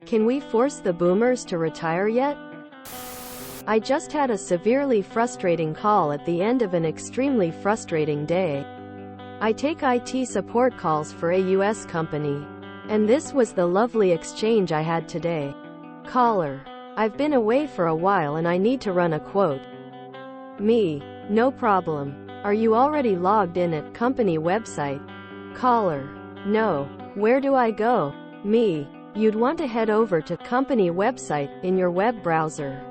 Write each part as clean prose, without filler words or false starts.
Can we force the boomers to retire yet? I just had a severely frustrating call at the end of an extremely frustrating day. I take IT support calls for a US company. And this was the lovely exchange I had today. Caller: I've been away for a while and I need to run a quote. Me: no problem. Are you already logged in at company website? Caller: no. Where do I go? Me: you'd want to head over to company website in your web browser.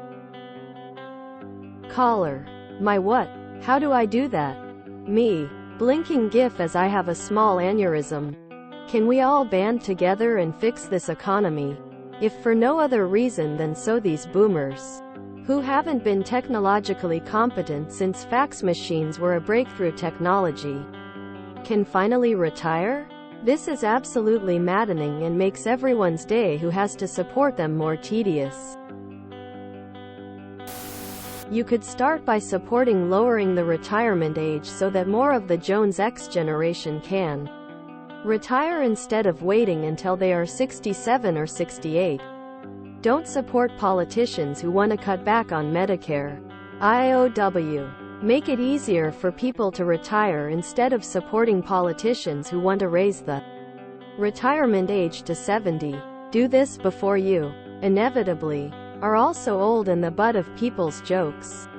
Caller: my what? How do I do that? Me: blinking GIF as I have a small aneurysm. Can we all band together and fix this economy? If for no other reason than so these boomers, who haven't been technologically competent since fax machines were a breakthrough technology, can finally retire? This is absolutely maddening and makes everyone's day who has to support them more tedious. You could start by supporting lowering the retirement age so that more of the Jones X generation can retire instead of waiting until they are 67 or 68. Don't support politicians who want to cut back on Medicare. IOW. Make it easier for people to retire instead of supporting politicians who want to raise the retirement age to 70. Do this before you, inevitably, are also old and the butt of people's jokes.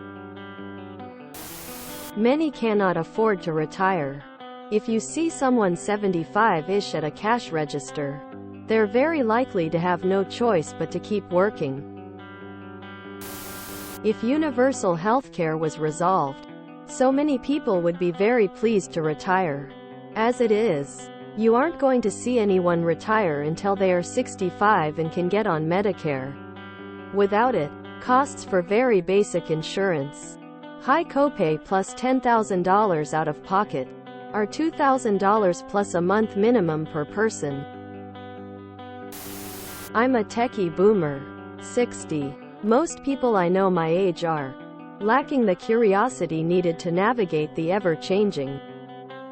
Many cannot afford to retire. If you see someone 75-ish at a cash register, they're very likely to have no choice but to keep working. If universal healthcare was resolved, so many people would be very pleased to retire. As it is, you aren't going to see anyone retire until they are 65 and can get on Medicare. Without it, costs for very basic insurance, high copay plus $10,000 out of pocket, are $2,000 plus a month minimum per person. I'm a techie boomer. 60. Most people I know my age are lacking the curiosity needed to navigate the ever-changing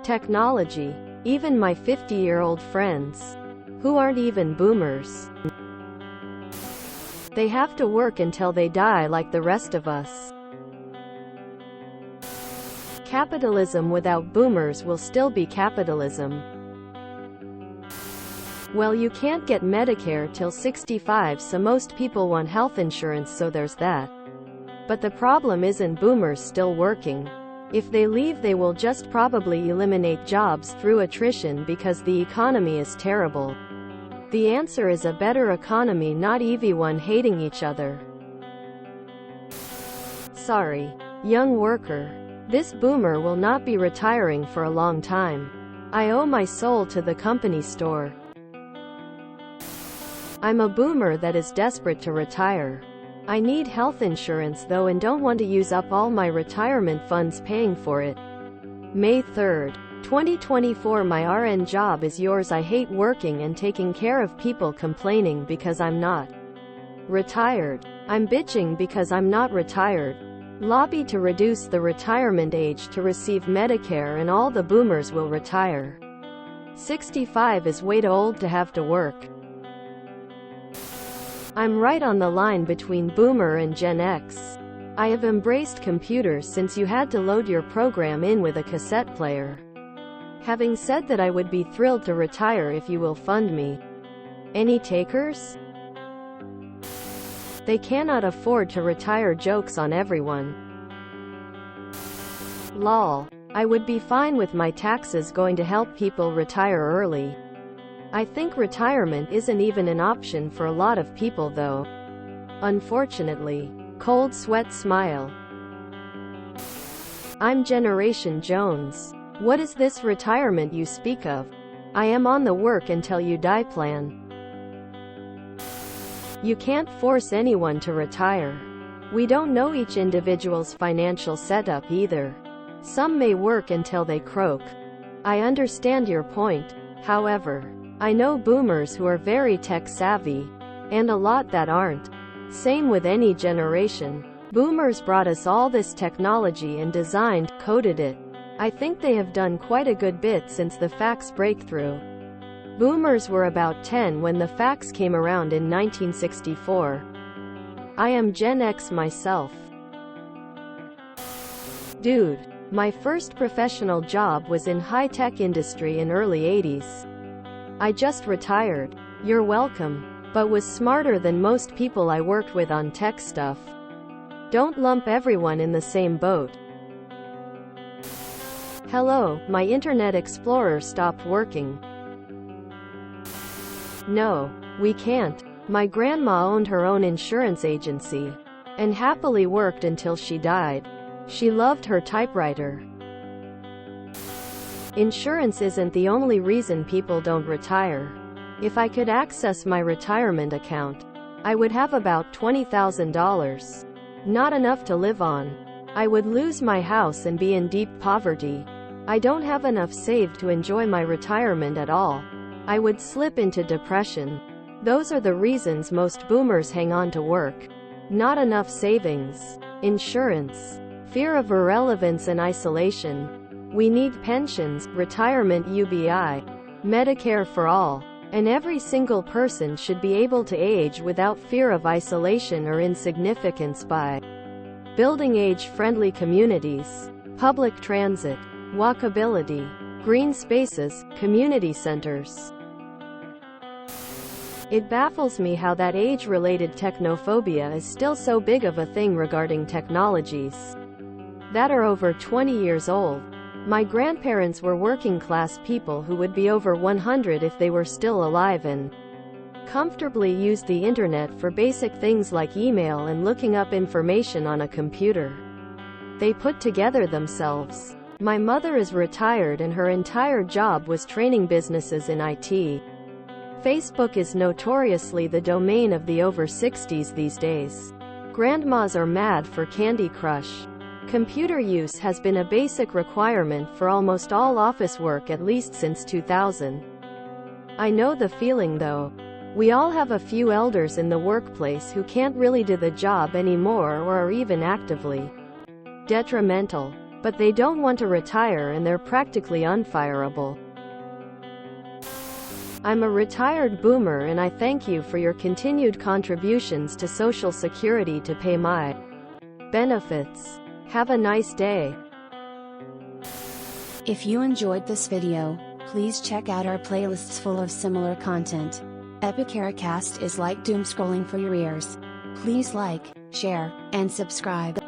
technology. Even my 50-year-old friends, who aren't even boomers, they have to work until they die like the rest of us. Capitalism without boomers will still be capitalism. Well, you can't get Medicare till 65, so most people want health insurance, so there's that. But the problem isn't boomers still working. If they leave, they will just probably eliminate jobs through attrition because the economy is terrible. The answer is a better economy, not everyone hating each other. Sorry, young worker. This boomer will not be retiring for a long time. I owe my soul to the company store. I'm a boomer that is desperate to retire. I need health insurance though and don't want to use up all my retirement funds paying for it. May 3rd, 2024. My RN job is yours. I hate working and taking care of people complaining because I'm not retired. I'm bitching because I'm not retired. Lobby to reduce the retirement age to receive Medicare and all the boomers will retire. 65 is way too old to have to work. I'm right on the line between boomer and Gen X. I have embraced computers since you had to load your program in with a cassette player. Having said that, I would be thrilled to retire if you will fund me. Any takers? They cannot afford to retire. Jokes on everyone. Lol. I would be fine with my taxes going to help people retire early. I think retirement isn't even an option for a lot of people though. Unfortunately. Cold sweat smile. I'm Generation Jones. What is this retirement you speak of? I am on the work until you die plan. You can't force anyone to retire. We don't know each individual's financial setup either. Some may work until they croak. I understand your point. However, I know boomers who are very tech savvy, and a lot that aren't. Same with any generation. Boomers brought us all this technology and designed, coded it. I think they have done quite a good bit since the fax breakthrough. Boomers were about 10 when the fax came around in 1964. I am Gen X myself. Dude. My first professional job was in high-tech industry in early 80s. I just retired. You're welcome. But was smarter than most people I worked with on tech stuff. Don't lump everyone in the same boat. Hello, my Internet Explorer stopped working. No, we can't. My grandma owned her own insurance agency and happily worked until she died. She loved her typewriter. Insurance isn't the only reason people don't retire. If I could access my retirement account, I would have about $20,000. Not enough to live on. I would lose my house and be in deep poverty. I don't have enough saved to enjoy my retirement at all. I would slip into depression. Those are the reasons most boomers hang on to work. Not enough savings. Insurance. Fear of irrelevance and isolation. We need pensions, retirement UBI, Medicare for all. And every single person should be able to age without fear of isolation or insignificance by building age-friendly communities, public transit, walkability, green spaces, community centers. It baffles me how that age-related technophobia is still so big of a thing regarding technologies that are over 20 years old. My grandparents were working-class people who would be over 100 if they were still alive and comfortably used the internet for basic things like email and looking up information on a computer. They put together themselves. My mother is retired and her entire job was training businesses in IT. Facebook is notoriously the domain of the over 60s these days. Grandmas are mad for Candy Crush. Computer use has been a basic requirement for almost all office work at least since 2000. I know the feeling though. We all have a few elders in the workplace who can't really do the job anymore or are even actively detrimental. But they don't want to retire and they're practically unfireable. I'm a retired boomer and I thank you for your continued contributions to Social Security to pay my benefits. Have a nice day. If you enjoyed this video, please check out our playlists full of similar content. Epicaricast is like doom scrolling for your ears. Please like, share, and subscribe.